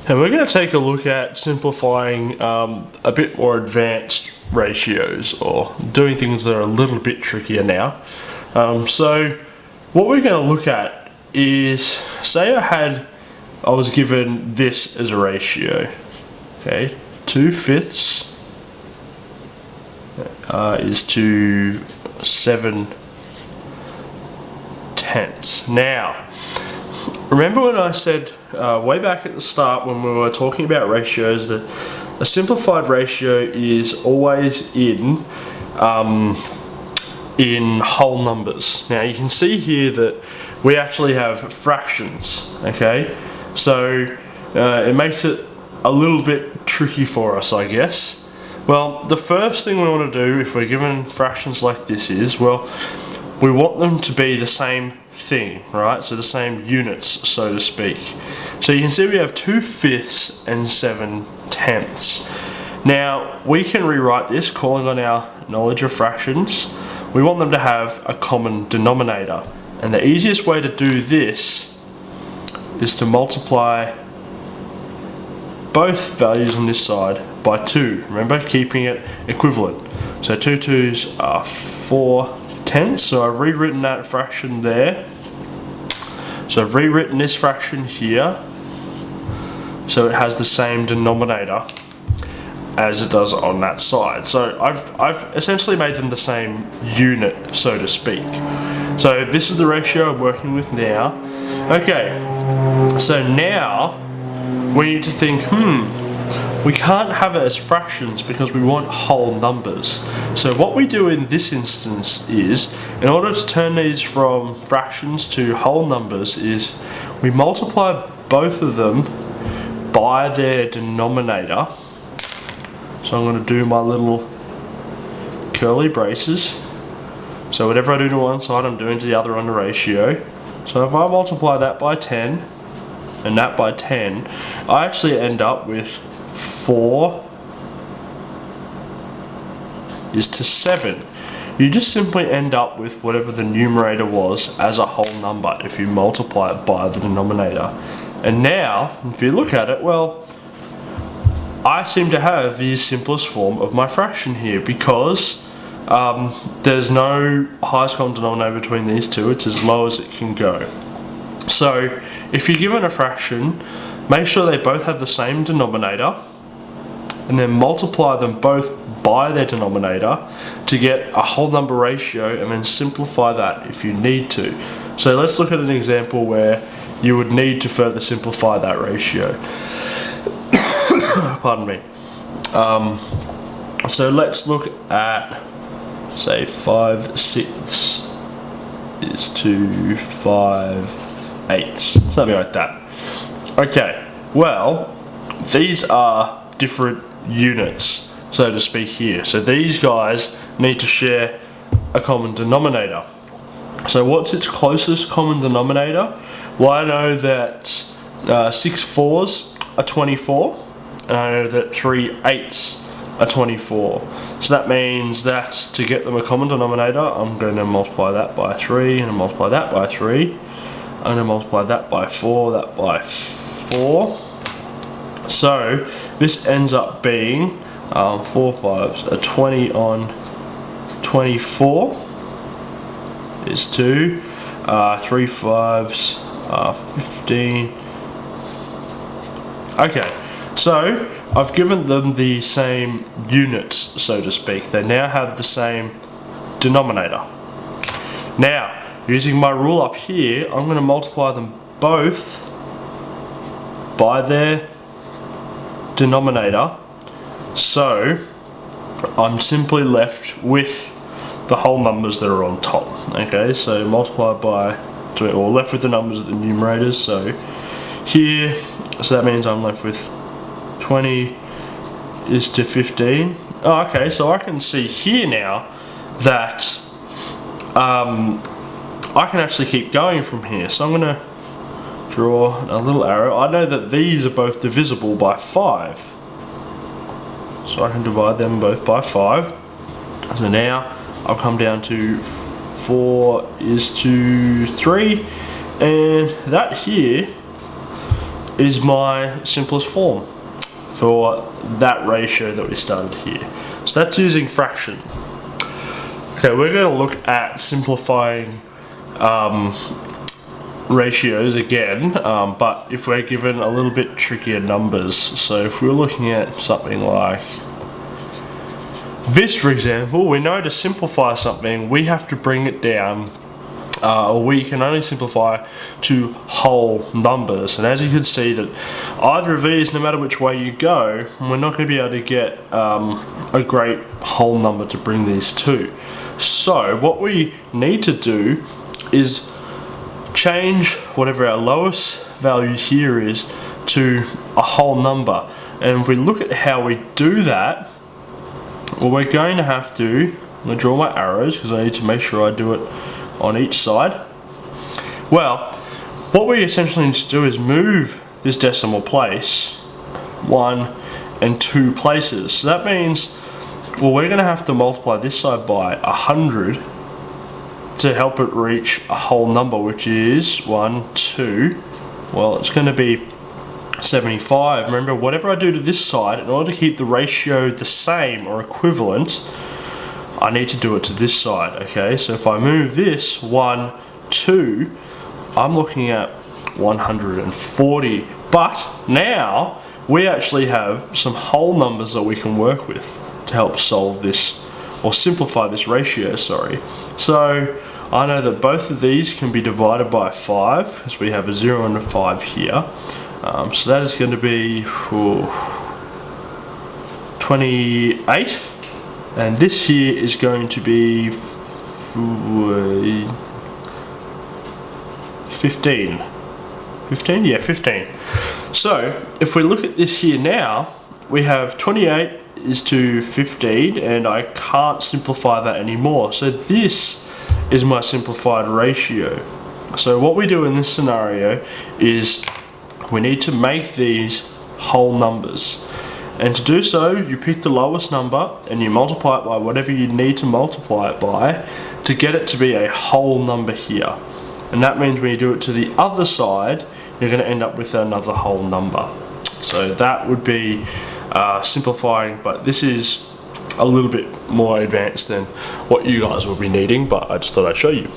And we're going to take a look at simplifying a bit more advanced ratios, or doing things that are a little bit trickier now. So what we're going to look at is, say I was given this as a ratio, okay, 2/5 is to 7/10. Now, remember when I said way back at the start when we were talking about ratios that a simplified ratio is always in whole numbers. Now you can see here that we actually have fractions, okay? So it makes it a little bit tricky for us, I guess. Well, the first thing we want to do if we're given fractions like this is, well, we want them to be the same thing, right? So the same units, so to speak. So you can see we have 2/5 and 7/10. Now we can rewrite this calling on our knowledge of fractions. We want them to have a common denominator, and the easiest way to do this is to multiply both values on this side by 2. Remember, keeping it equivalent. So 2 2s are 4/10. So I've rewritten that fraction there. So I've rewritten this fraction here, so it has the same denominator as it does on that side. So I've essentially made them the same unit, so to speak. So this is the ratio I'm working with now. Okay, so now we need to think, we can't have it as fractions because we want whole numbers. So what we do in this instance is, in order to turn these from fractions to whole numbers, is we multiply both of them by their denominator. So I'm going to do my little curly braces. So whatever I do to one side, I'm doing to the other on the ratio. So if I multiply that by 10 and that by 10, I actually end up with 4 is to 7. You just simply end up with whatever the numerator was as a whole number if you multiply it by the denominator. And now, if you look at it, well, I seem to have the simplest form of my fraction here because there's no highest common denominator between these two. It's as low as it can go. So if you're given a fraction, make sure they both have the same denominator and then multiply them both by their denominator to get a whole number ratio, and then simplify that if you need to. So let's look at an example where you would need to further simplify that ratio. Pardon me. So let's look at, say, 5/6 is to 5/8, something like that. Okay, well, these are different units, so to speak here. So these guys need to share a common denominator. So what's its closest common denominator? Well, I know that 6 4s are 24, and I know that 3 8s are 24. So that means that to get them a common denominator, I'm going to multiply that by 3, and multiply that by 3. I'm going to multiply that by 4, that by 4. So this ends up being 4 5s are 20 on 24 is 2. 3 5s are 15. Okay, so I've given them the same units, so to speak. They now have the same denominator. Now, using my rule up here, I'm going to multiply them both by their denominator. So I'm simply left with the whole numbers that are on top. Okay, so multiply by, or left with the numbers at the numerators. So here, so that means I'm left with 20 is to 15. Oh, okay, so I can see here now that I can actually keep going from here. So I'm going to draw a little arrow. I know that these are both divisible by 5. So I can divide them both by 5. So now I'll come down to 4 is to 3. And that here is my simplest form for that ratio that we started here. So that's using fraction. Okay, we're going to look at simplifying ratios again, but if we're given a little bit trickier numbers. So if we're looking at something like this, for example, we know to simplify something we have to bring it down, or we can only simplify to whole numbers. And as you can see, that either of these, no matter which way you go, we're not going to be able to get a great whole number to bring these to. So what we need to do is change whatever our lowest value here is to a whole number. And if we look at how we do that, well, we're going to have to, I'm going to draw my arrows because I need to make sure I do it on each side. Well, what we essentially need to do is move this decimal place 1 and 2 places. So that means, well, we're going to have to multiply this side by 100 to help it reach a whole number, which is 1, 2. Well, it's going to be 75. Remember, whatever I do to this side, in order to keep the ratio the same or equivalent, I need to do it to this side. Okay, so if I move this 1, 2, I'm looking at 140. But now we actually have some whole numbers that we can work with to help solve this, or simplify this ratio, sorry. So I know that both of these can be divided by 5, because we have a 0 and a 5 here. So that is going to be 28, and this here is going to be 15. 15? Yeah, 15. So if we look at this here now, we have 28 is to 15, and I can't simplify that anymore. So this is my simplified ratio. So what we do in this scenario is we need to make these whole numbers. And to do so, you pick the lowest number and you multiply it by whatever you need to multiply it by to get it to be a whole number here. And that means when you do it to the other side, you're going to end up with another whole number. So that would be simplifying, but this is a little bit more advanced than what you guys will be needing, but I just thought I'd show you.